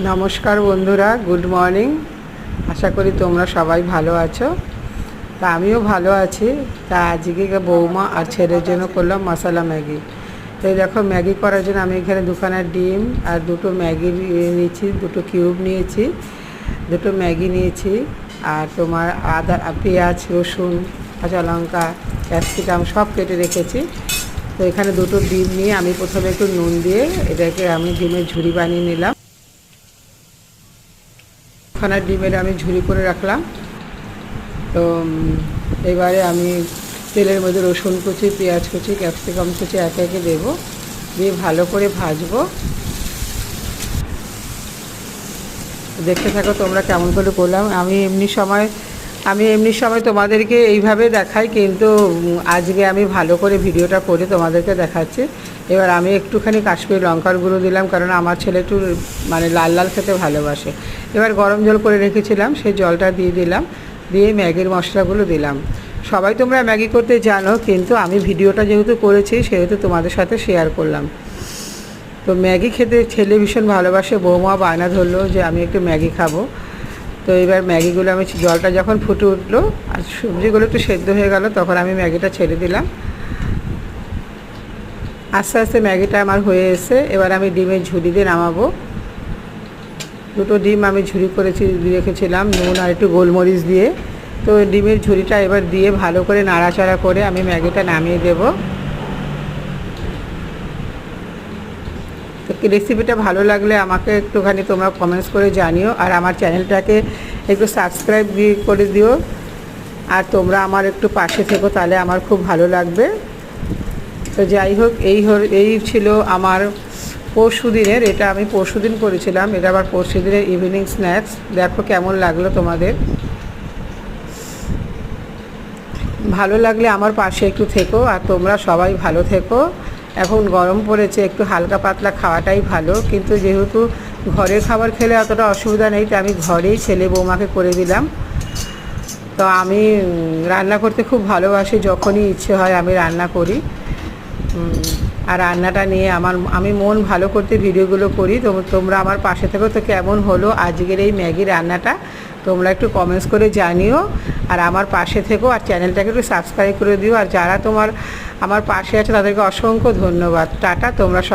নমস্কার বন্ধুরা, good morning. আশা করি তোমরা সবাই ভালো আছো। তা আমিও ভালো আছি। তা আজকে বৌমা আর ছেলের জন্য করলাম মশলা ম্যাগি। তো এই দেখো, ম্যাগি করার জন্য আমি এখানে দুখানা ডিম আর দুটো ম্যাগি নিয়েছি, দুটো কিউব নিয়েছি, দুটো ম্যাগি নিয়েছি, আর তোমার আদা, পেঁয়াজ, রসুন, কাঁচা লঙ্কা, ক্যাপসিকাম সব কেটে রেখেছি। তো এখানে দুটো ডিম নিয়ে আমি প্রথমে একটু নুন দিয়ে এটাকে আমি ডিমের ঝুড়ি বানিয়ে নিলাম। খানা ডিমের আমি ঝুড়ি করে রাখলাম। তো এবারে আমি তেলের মধ্যে রসুন কুচি, পেঁয়াজ কুচি, ক্যাপসিকাম কুচি একে একে দেবো, দিয়ে ভালো করে ভাজবো। দেখতে থাকো তোমরা কেমন করে করলাম। আমি এমনি সময় তোমাদেরকে এইভাবে দেখাই, কিন্তু আজকে আমি ভালো করে ভিডিওটা করে তোমাদেরকে দেখাচ্ছি। এবার আমি একটুখানি কাশ্মীরি লঙ্কার গুঁড়ো দিলাম, কারণ আমার ছেলে একটু লাল লাল খেতে ভালোবাসে। এবার গরম জল করে রেখেছিলাম, সেই জলটা দিয়ে দিলাম, দিয়ে ম্যাগির মশলাগুলো দিলাম। সবাই তোমরা ম্যাগি করতে জানো, কিন্তু আমি ভিডিওটা যেহেতু করেছি সেহেতু তোমাদের সাথে শেয়ার করলাম। তো ম্যাগি খেতে ছেলে ভীষণ ভালোবাসে। বৌমা বায়না ধরলো যে আমি একটু ম্যাগি খাবো। তো এবার ম্যাগিগুলো আমি, জলটা যখন ফুটে উঠলো আর সবজিগুলো একটু সেদ্ধ হয়ে গেল, তখন আমি ম্যাগিটা ছেড়ে দিলাম। আস্তে আস্তে ম্যাগিটা আমার হয়ে এসে এবার আমি ডিমের ঝুড়ি দিয়ে নামাবো। দুটো ডিম আমি ঝুড়ি করেছি, রেখেছিলাম নুন আর একটু গোলমরিচ দিয়ে। তো ডিমের ঝুড়িটা এবার দিয়ে ভালো করে নাড়াচাড়া করে আমি ম্যাগিটা নামিয়ে দেবো। তো রেসিপিটা ভালো লাগলে আমাকে একটুখানি তোমরা কমেন্টস করে জানিও, আর আমার চ্যানেলটাকে একটু সাবস্ক্রাইব করে দিও, আর তোমরা আমার একটু পাশে থেকো, তাহলে আমার খুব ভালো লাগবে। তো যাই হোক, এই ছিল আমার পরশুদিনের, এটা আমি পরশুদিন করেছিলাম, এটা আবার পরশুদিনের ইভিনিং স্ন্যাক্স। দেখো কেমন লাগলো তোমাদের। ভালো লাগলে আমার পাশে একটু থেকো, আর তোমরা সবাই ভালো থেকো। এখন গরম পড়েছে, একটু হালকা পাতলা খাওয়াটাই ভালো, কিন্তু যেহেতু ঘরের খাবার খেলে অতটা অসুবিধা নেই, তো আমি ঘরেই ছেলে বৌমাকে করে দিলাম। তো আমি রান্না করতে খুব ভালোবাসি, যখনই ইচ্ছে হয় আমি রান্না করি। আর রান্নাটা নিয়ে আমি মন ভালো করতে ভিডিওগুলো করি। তো তোমরা আমার পাশে থেকো। তো কেমন হলো আজকের এই ম্যাগি রান্নাটা তোমরা একটু কমেন্টস করে জানিও, আর আমার পাশে থেকো, আর চ্যানেলটাকে একটু সাবস্ক্রাইব করে দিও। আর যারা আমার পাশে আছে তাদেরকে অসংখ্য ধন্যবাদ। টাটা। তোমরা